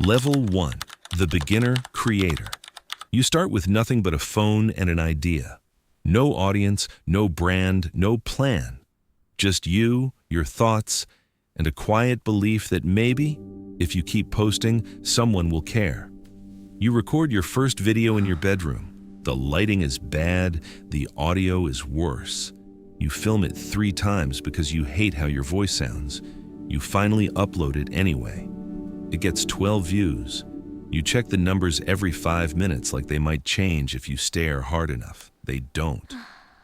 Level 1, the beginner creator. You start with nothing but a phone and an idea. No audience, no brand, no plan. Just you, your thoughts, and a quiet belief that maybe, if you keep posting, someone will care. You record your first video in your bedroom. The lighting is bad, the audio is worse. You film it 3 times because you hate how your voice sounds. You finally upload it anyway. It gets 12 views. You check the numbers every 5 minutes like they might change if you stare hard enough. They don't.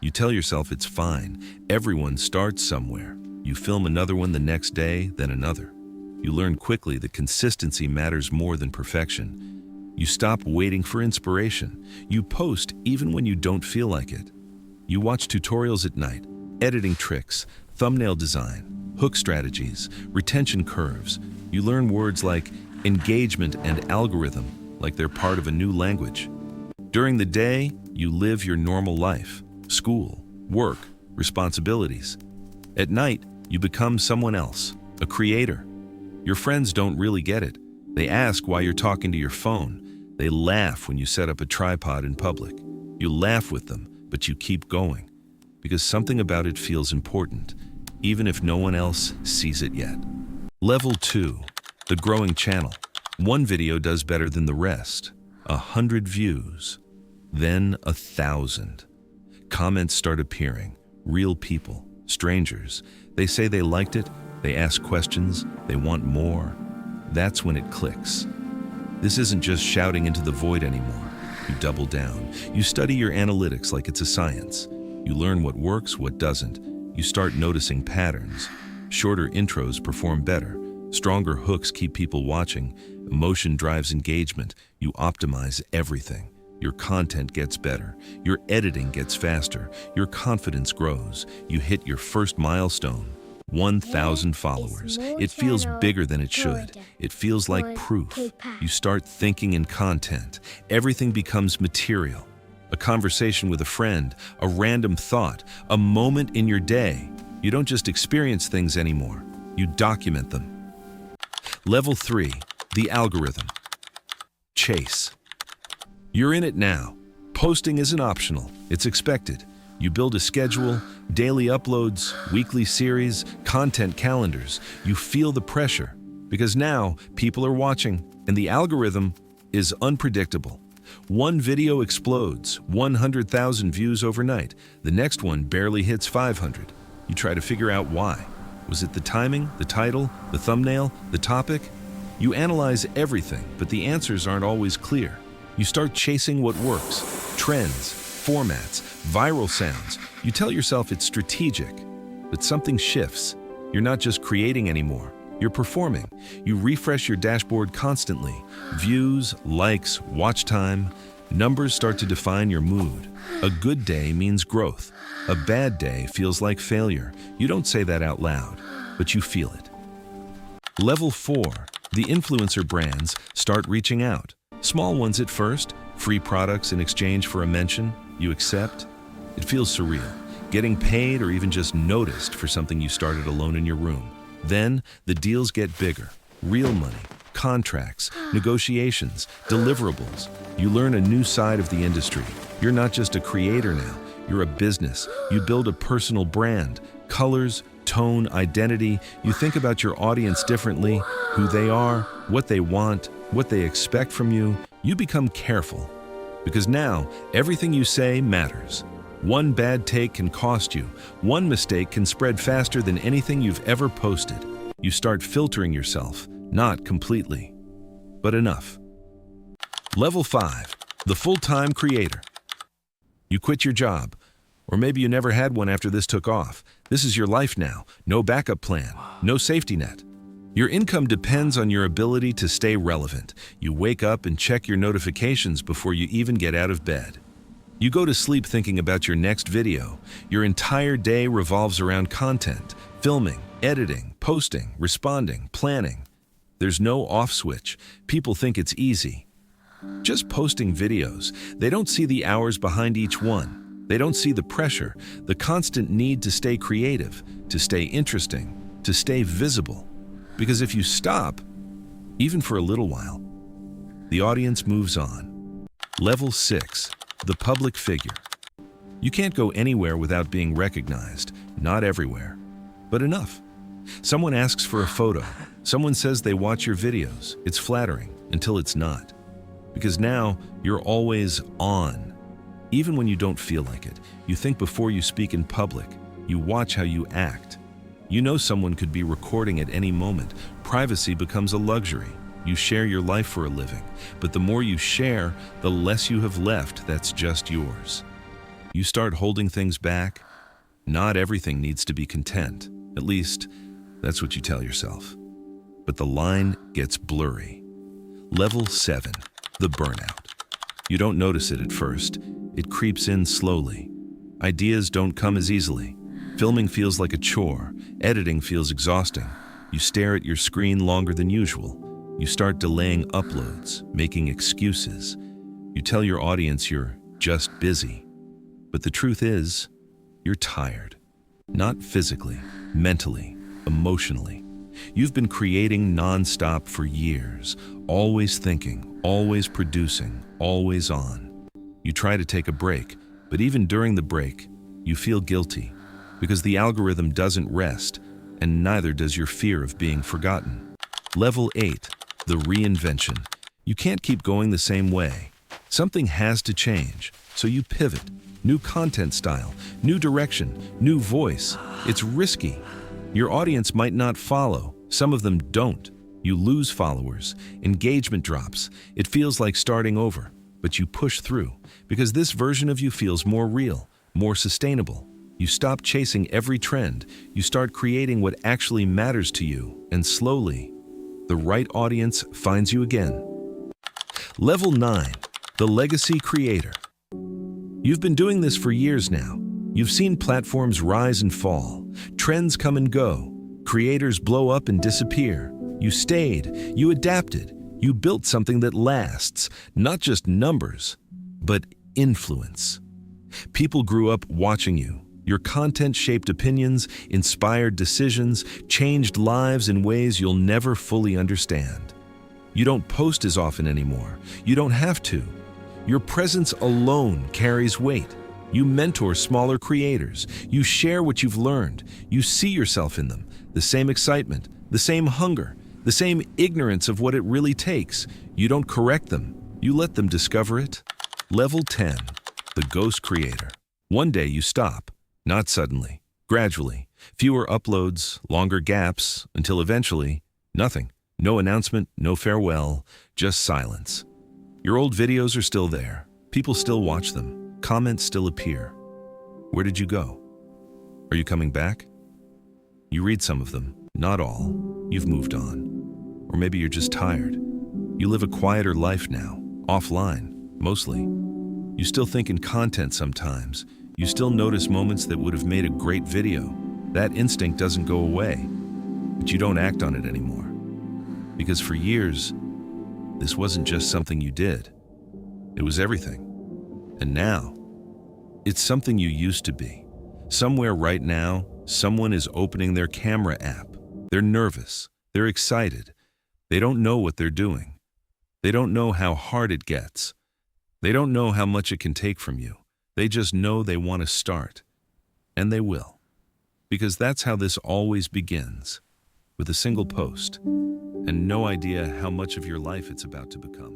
You tell yourself it's fine. Everyone starts somewhere. You film another one the next day, then another. You learn quickly that consistency matters more than perfection. You stop waiting for inspiration. You post even when you don't feel like it. You watch tutorials at night, editing tricks, thumbnail design, hook strategies, retention curves. You learn words like engagement and algorithm like they're part of a new language. During the day, you live your normal life, school, work, responsibilities. At night, you become someone else, a creator. Your friends don't really get it. They ask why you're talking to your phone. They laugh when you set up a tripod in public. You laugh with them, but you keep going, because something about it feels important, even if no one else sees it yet. Level 2, the growing channel. One video does better than the rest. 100 views, then 1,000. Comments start appearing, real people, strangers. They say they liked it, they ask questions, they want more. That's when it clicks. This isn't just shouting into the void anymore. You double down. You study your analytics like it's a science. You learn what works, what doesn't. You start noticing patterns. Shorter intros perform better. Stronger hooks keep people watching. Emotion drives engagement. You optimize everything. Your content gets better. Your editing gets faster. Your confidence grows. You hit your first milestone. 1,000 followers. It feels bigger than it should. It feels like proof. You start thinking in content. Everything becomes material. A conversation with a friend, a random thought, a moment in your day. You don't just experience things anymore. You document them. Level 3, the algorithm. Chase. You're in it now. Posting isn't optional. It's expected. You build a schedule, daily uploads, weekly series, content calendars. You feel the pressure because now people are watching and the algorithm is unpredictable. One video explodes, 100,000 views overnight. The next one barely hits 500. You try to figure out why. Was it the timing, the title, the thumbnail, the topic? You analyze everything, but the answers aren't always clear. You start chasing what works, trends, formats, viral sounds. You tell yourself it's strategic, but something shifts. You're not just creating anymore, you're performing. You refresh your dashboard constantly. Views, likes, watch time, numbers start to define your mood. A good day means growth. A bad day feels like failure. You don't say that out loud, but you feel it. Level 4, the influencer brands start reaching out. Small ones at first, free products in exchange for a mention. You accept. It feels surreal, getting paid or even just noticed for something you started alone in your room. Then the deals get bigger. Real money, contracts, negotiations, deliverables. You learn a new side of the industry. You're not just a creator now, you're a business. You build a personal brand, colors, tone, identity. You think about your audience differently, who they are, what they want, what they expect from you. You become careful. Because now, everything you say matters. One bad take can cost you. One mistake can spread faster than anything you've ever posted. You start filtering yourself, not completely, but enough. Level 5, the full-time creator. You quit your job, or maybe you never had one after this took off. This is your life now. No backup plan, no safety net. Your income depends on your ability to stay relevant. You wake up and check your notifications before you even get out of bed. You go to sleep thinking about your next video. Your entire day revolves around content, filming, editing, posting, responding, planning. There's no off switch. People think it's easy. Just posting videos. They don't see the hours behind each one. They don't see the pressure, the constant need to stay creative, to stay interesting, to stay visible. Because if you stop, even for a little while, The audience moves on. Level 6, the public figure. You can't go anywhere without being recognized, not everywhere, but enough. Someone asks for a photo. Someone says they watch your videos. It's flattering until it's not. Because now you're always on. Even when you don't feel like it, you think before you speak in public. You watch how you act. You know someone could be recording at any moment. Privacy becomes a luxury. You share your life for a living, but the more you share, the less you have left that's just yours. You start holding things back. Not everything needs to be content. At least, that's what you tell yourself. But the line gets blurry. Level 7, the burnout. You don't notice it at first. It creeps in slowly. Ideas don't come as easily. Filming feels like a chore. Editing feels exhausting. You stare at your screen longer than usual. You start delaying uploads, making excuses. You tell your audience you're just busy. But the truth is, you're tired. Not physically, mentally, emotionally. You've been creating nonstop for years, always thinking, always producing, always on. You try to take a break, but even during the break, you feel guilty because the algorithm doesn't rest, and neither does your fear of being forgotten. Level 8, the reinvention. You can't keep going the same way. Something has to change, so you pivot. New content style, new direction, new voice. It's risky. Your audience might not follow. Some of them don't. You lose followers. Engagement drops. It feels like starting over, but you push through because this version of you feels more real, more sustainable. You stop chasing every trend. You start creating what actually matters to you, and slowly, the right audience finds you again. Level 9, the legacy creator. You've been doing this for years now. You've seen platforms rise and fall, trends come and go, creators blow up and disappear. You stayed, you adapted, you built something that lasts, not just numbers, but influence. People grew up watching you. Your content shaped opinions, inspired decisions, changed lives in ways you'll never fully understand. You don't post as often anymore. You don't have to. Your presence alone carries weight. You mentor smaller creators. You share what you've learned. You see yourself in them. The same excitement, the same hunger, the same ignorance of what it really takes. You don't correct them. You let them discover it. Level 10, the ghost creator. One day you stop. Not suddenly, gradually. Fewer uploads, longer gaps, until eventually, nothing. No announcement, no farewell, just silence. Your old videos are still there. People still watch them. Comments still appear. Where did you go? Are you coming back? You read some of them, not all. You've moved on. Or maybe you're just tired. You live a quieter life now, offline, mostly. You still think in content sometimes. You still notice moments that would have made a great video. That instinct doesn't go away, but you don't act on it anymore. Because for years, this wasn't just something you did. It was everything. And now, it's something you used to be. Somewhere right now, someone is opening their camera app. They're nervous. They're excited. They don't know what they're doing. They don't know how hard it gets. They don't know how much it can take from you. They just know they want to start. And they will. Because that's how this always begins. With a single post. And no idea how much of your life it's about to become.